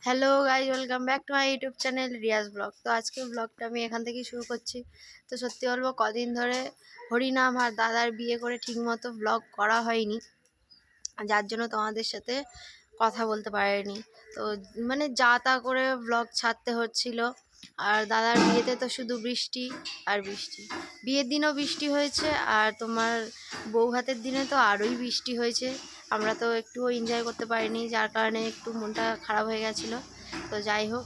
Hello guys, welcome back to my YouTube channel Riaz vlog. তো আজকের ব্লগটা আমি এখান থেকেই শুরু করছি। তো সত্যি বলবো, কদিন ধরে হরিনাম আর দাদার বিয়ে করে ঠিকমতো ব্লগ করা হয়নি, যার জন্য তোমাদের সাথে কথা বলতে পারিনি। তো মানে যা তা করে ব্লগ ছাড়তে হচ্ছিল। আর দাদার বিয়েতে তো শুধু বৃষ্টি আর বৃষ্টি। বিয়ের দিনও বৃষ্টি হয়েছে, আর তোমার বউ ভাতের দিনে তো আরোই বৃষ্টি হয়েছে। আমরা তো একটুও এনজয় করতে পারিনি, যার কারণে একটু মনটা খারাপ হয়ে গেছিলো। তো যাই হোক,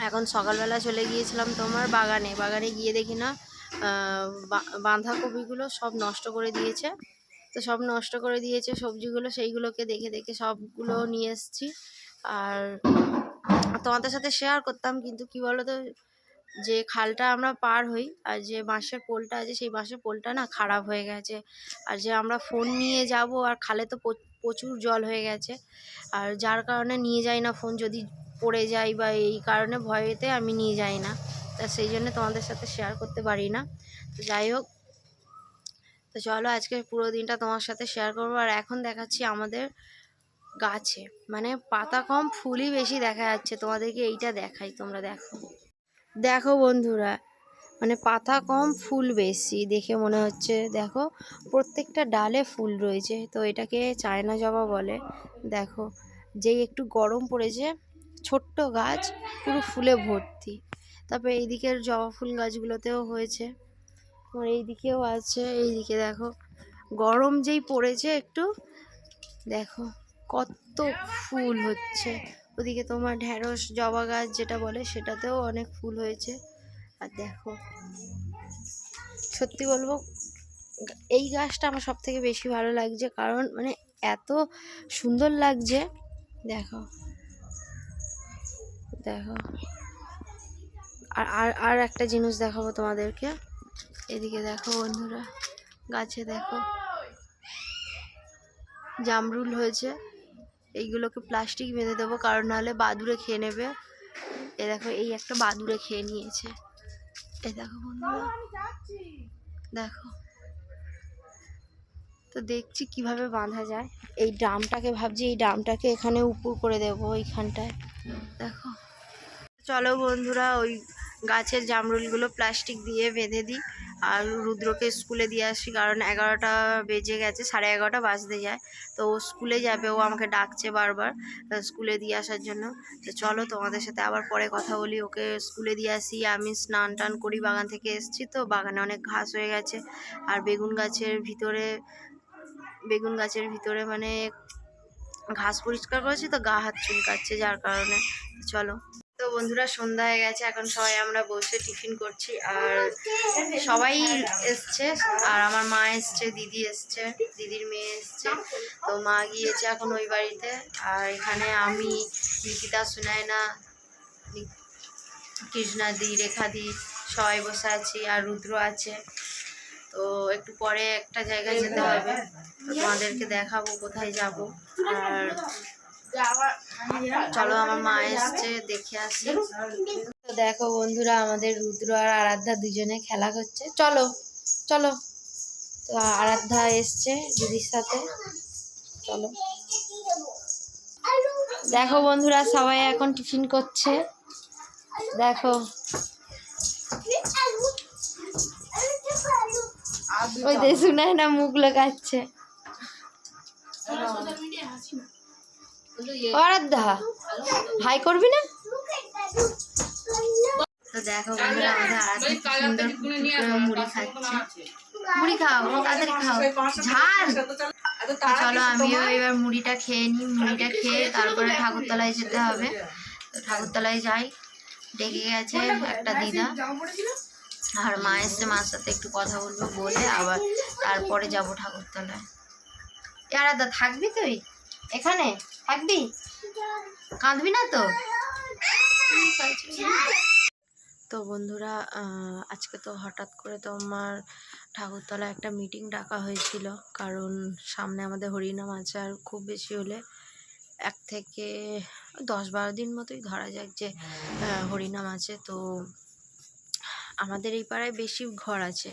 এখন সকালবেলা চলে গিয়েছিলাম তোমার বাগানে গিয়ে দেখি না বাঁধাকপিগুলো সব নষ্ট করে দিয়েছে। তো সব নষ্ট করে দিয়েছে সবজিগুলো, সেইগুলোকে দেখে দেখে সবগুলো নিয়ে এসেছি। আর তোমাদের সাথে শেয়ার করতাম, কিন্তু কি বলো তো, যে খালটা আমরা পার হই আর যে বাঁশের পোলটা আছে, সেই বাঁশের পোলটা না খারাপ হয়ে গেছে। আর যে আমরা ফোন নিয়ে যাব, আর খালে তো প্রচুর জল হয়ে গেছে, আর যার কারণে নিয়ে যাই না ফোন, যদি পড়ে যাই বা এই কারণে ভয়েতে আমি নিয়ে যাই না। তা সেই জন্য তোমাদের সাথে শেয়ার করতে পারি না। তো যাই হোক, তো চলো আজকে পুরো দিনটা তোমার সাথে শেয়ার করবো। আর এখন দেখাচ্ছি আমাদের গাছে, মানে পাতা কম ফুলই বেশি দেখা যাচ্ছে। তোমাদেরকে এইটা দেখাই, তোমরা দেখো। দেখো বন্ধুরা, মানে পাতা কম ফুল বেশি দেখে মনে হচ্ছে। দেখো, প্রত্যেকটা ডালে ফুল রয়েছে। তো এটাকে চায়না জবা বলে। দেখো, যেই একটু গরম পড়েছে, ছোট্ট গাছ পুরো ফুলে ভর্তি। তারপরে এইদিকের জবা ফুল গাছগুলোতেও হয়েছে, আর এইদিকেও আছে। এইদিকে দেখো, গরম যেই পড়েছে একটু, দেখো কত ফুল হচ্ছে। ওদিকে তোমার ঢ্যাঁড়স জবা গাছ যেটা বলে, সেটাতেও অনেক ফুল হয়েছে। আর দেখো, সত্যি বলবো, এই গাছটা আমার সব থেকে বেশি ভালো লাগছে, কারণ মানে এত সুন্দর লাগছে। দেখো দেখো, আর আর আর একটা জিনিস দেখাবো তোমাদেরকে। এদিকে দেখো বন্ধুরা, গাছে দেখো জামরুল হয়েছে। এইগুলোকে প্লাস্টিক বেঁধে দেবো, কারণ নাহলে বাদুড়ে খেয়ে নেবে। এ দেখো, এই একটা বাদুড়ে খেয়ে নিয়েছে। এই দেখো বন্ধুরা, দেখো। তো দেখছি কিভাবে বাঁধা যায়। এই ড্রামটাকে ভাবছি, এই ড্রামটাকে এখানে উপর করে দেবো এইখানটায়। দেখো, চলো বন্ধুরা, ওই গাছের জামরুলগুলো প্লাস্টিক দিয়ে বেঁধে দিই, আর রুদ্রকে স্কুলে দিয়ে আসি, কারণ 11টা বেজে গেছে, 11:30 বাজতে যায়। তো ও স্কুলে যাবে, ও আমাকে ডাকছে বারবার স্কুলে দিয়ে আসার জন্য। তো চলো তোমাদের সাথে আবার পরে কথা বলি। ওকে স্কুলে দিয়ে আসি, আমি স্নান টান করি। বাগান থেকে এসেছি, তো বাগানে অনেক ঘাস হয়ে গেছে। আর বেগুন গাছের ভিতরে মানে ঘাস পরিষ্কার করেছি, তো গা হাত চুলকাচ্ছে, যার কারণে। চলো। তো বন্ধুরা, সন্ধ্যা হয়ে গেছে, এখন সবাই আমরা বসে টিফিন করছি। আর সবাই এসছে, আর আমার মা এসছে, দিদি এসছে, দিদির মেয়ে এসছে। তো মা গিয়েছে এখন ওই বাড়িতে, আর এখানে আমি, নিকিতা, সুনায়না, কৃষ্ণাদি, রেখাদি সবাই বসে আছি, আর রুদ্র আছে। তো একটু পরে একটা জায়গায় যেতে হবে, তো তোমাদেরকে দেখাবো কোথায় যাব। আর চলো, আমার মা এসছে, দেখে আসি। তো দেখো বন্ধুরা, আমাদের রুদ্র আর আরাধ্যা দুজনে খেলা করছে। চলো চলো। তো আরাধ্যা এসছে দিদির সাথে। চলো, দেখো বন্ধুরা, সবাই এখন টিফিন করছে। দেখো, ওই শুনায় না, মুখ লাগাচ্ছে। আরাধ্যা, হাই করবি না? তো দেখো বন্ধুরা, আমাদের আরাধ্যা কি সুন্দর মুড়ি খাচ্ছে। মুড়ি খাও, তাড়াতাড়ি খাও, ঝাল। চলো, আমিও এবার মুড়িটা খেয়ে নিই। মুড়িটা খেয়ে তারপরে ঠাকুরতলায় যেতে হবে। তো ঠাকুরতলায় যাই, ডেকে গেছে একটা দিদা, আর মা এসছে, মার সাথে একটু কথা বলবো বলে আবার তারপরে যাব ঠাকুরতলায়। আরাধ্যা, থাকবি তুই এখানে? থাকবি? কাঁদবি না তো? তো বন্ধুরা, আজকে তো হঠাৎ করে তোমার ঠাকুরতলায় একটা মিটিং ডাকা হয়েছিল, কারণ সামনে আমাদের হরিনাম আছে। আর খুব বেশি হলে 1 থেকে 10-12 দিন মতোই ধরা যাক যে হরিনাম আছে। তো আমাদের এই পাড়ায় বেশি ঘর আছে,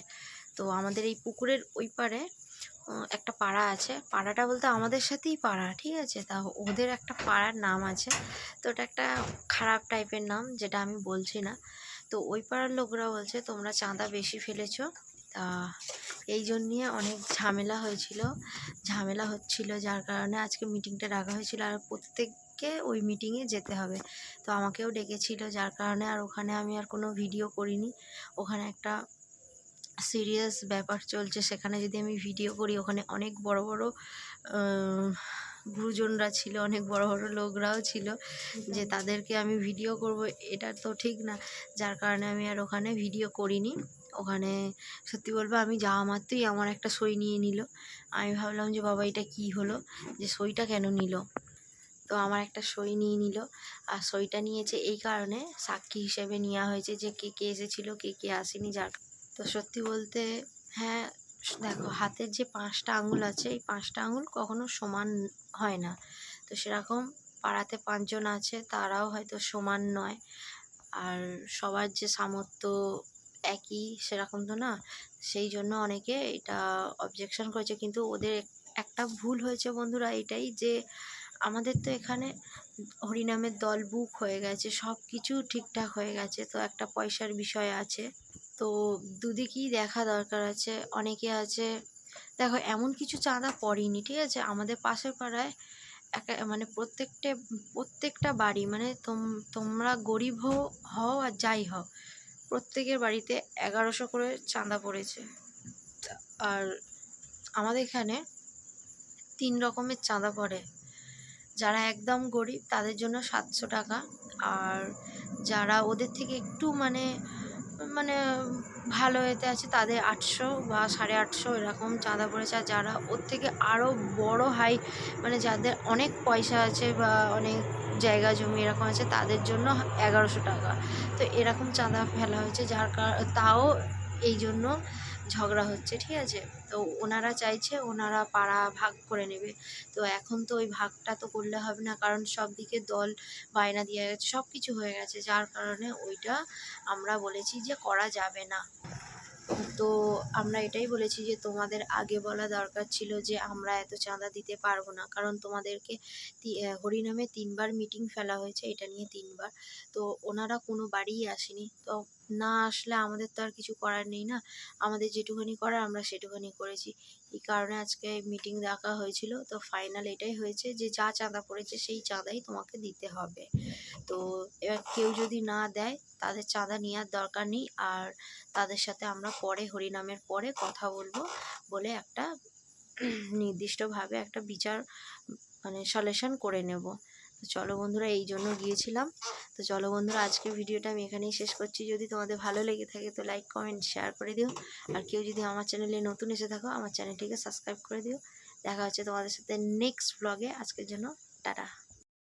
তো আমাদের এই পুকুরের ওই পারে একটা পাড়া আছে, পাড়াটা বলতে আমাদের সাথেই পাড়া, ঠিক আছে। তা ওদের একটা পাড়ার নাম আছে, তো ওটা একটা খারাপ টাইপের নাম, যেটা আমি বলছি না। তো ওই পাড়ার লোকরা বলছে তোমরা চাঁদা বেশি ফেলেছো, তা এই জন্যে অনেক ঝামেলা হচ্ছিল, যার কারণে আজকে মিটিংটা ডাকা হয়েছিল। আর প্রত্যেককে ওই মিটিংয়ে যেতে হবে, তো আমাকেও ডেকেছিল, যার কারণে আর ওখানে আমি আর কোনো ভিডিও করিনি। ওখানে একটা সিরিয়াস ব্যাপার চলছে, সেখানে যদি আমি ভিডিও করি, ওখানে অনেক বড় বড় গুরুজনরা ছিল, অনেক বড় বড় লোকরাও ছিল, যে তাদেরকে আমি ভিডিও করব এটা তো ঠিক না, যার কারণে আমি আর ওখানে ভিডিও করিনি। ওখানে সত্যি বলবো, আমি যাওয়া মাত্রই আমার একটা সই নিয়ে নিল। আমি ভাবলাম যে বাবা এটা কি হলো, যে সইটা কেন নিল। তো আমার একটা সই নিয়ে নিল, আর সইটা নিয়েছে এই কারণে সাক্ষী হিসেবে নেওয়া হয়েছে, যে কে কে এসেছিলো কে কে আসেনি। যার তো সত্যি বলতে হ্যাঁ, দেখো হাতের যে 5টা আঙুল আছে, এই 5টা আঙুল কখনো সমান হয় না। তো সেরকম পাড়াতে 5 জন আছে, তারাও হয়তো সমান নয়, আর সবার যে সামর্থ্য একই সেরকম তো না। সেই জন্য অনেকে এটা অবজেকশন করেছে, কিন্তু ওদের একটা ভুল হয়েছে বন্ধুরা, এটাই যে আমাদের তো এখানে হরিনামের দল বুক হয়ে গেছে, সব কিছু ঠিকঠাক হয়ে গেছে, তো একটা পয়সার বিষয় আছে। তো দুদিকেই দেখা দরকার আছে। অনেকে আছে, দেখো এমন কিছু চাঁদা পড়েনি, ঠিক আছে। আমাদের পাশের পাড়ায় মানে প্রত্যেকটা বাড়ি, মানে তোমরা গরিব হও আর যাই হও, প্রত্যেকের বাড়িতে 1100 করে চাঁদা পড়েছে। আর আমাদের এখানে 3 রকমের চাঁদা পড়ে। যারা একদম গরিব তাদের জন্য 700 টাকা, আর যারা ওদের থেকে একটু মানে মানে ভালো এতে আছে তাদের 800 বা 850 এরকম চাঁদা পড়েছে। আর যারা ওর থেকে আরও বড় হাই, মানে যাদের অনেক পয়সা আছে বা অনেক জায়গা জমি এরকম আছে, তাদের জন্য 1100 টাকা। তো এরকম চাঁদা ফেলা হয়েছে, তাও এই জন্য ঝগড়া হচ্ছে, ঠিক আছে। তো ওনারা চাইছে ওনারা পাড়া ভাগ করে নেবে। তো এখন তো ওই ভাগটা তো করলে হবে না, কারণ সব দিকে দল বায়না দিয়ে গেছে, সব কিছু হয়ে গেছে, যার কারণে ওইটা আমরা বলেছি যে করা যাবে না। তো আমরা এটাই বলেছি যে তোমাদের আগে বলা দরকার ছিল যে আমরা এত চাঁদা দিতে পারবো না, কারণ তোমাদেরকে হরিনামে 3বার মিটিং ফেলা হয়েছে, এটা নিয়ে 3বার। তো ওনারা কোনো বাড়িই আসেনি, তো না আসলে আমাদের তো আর কিছু করার নেই না। আমাদের যেটুখানি করার আমরা সেটুখানি করেছি, এই কারণে আজকে মিটিং ডাকা হয়েছিল। তো ফাইনাল এটাই হয়েছে যে যা চাঁদা পড়েছে সেই চাঁদাই তোমাকে দিতে হবে। তো এবার কেউ যদি না দেয়, তাদের চাঁদা নেওয়ার দরকার নেই, আর তাদের সাথে আমরা পরে হরিনামের পরে কথা বলবো, বলে একটা নির্দিষ্টভাবে একটা বিচার মানে সলিউশন করে নেব। তো চলো বন্ধুরা, এই জন্য গিয়েছিলাম। তো চলো বন্ধুরা, আজকের ভিডিওটা আমি এখানেই শেষ করছি। যদি তোমাদের ভালো লেগে থাকে তো লাইক কমেন্ট শেয়ার করে দিও, আর কেউ যদি আমার চ্যানেলে নতুন এসে থাকো আমার চ্যানেলটিকে সাবস্ক্রাইব করে দিও। দেখা হচ্ছে তোমাদের সাথে নেক্সট ব্লগে। আজকের জন্য টাটা।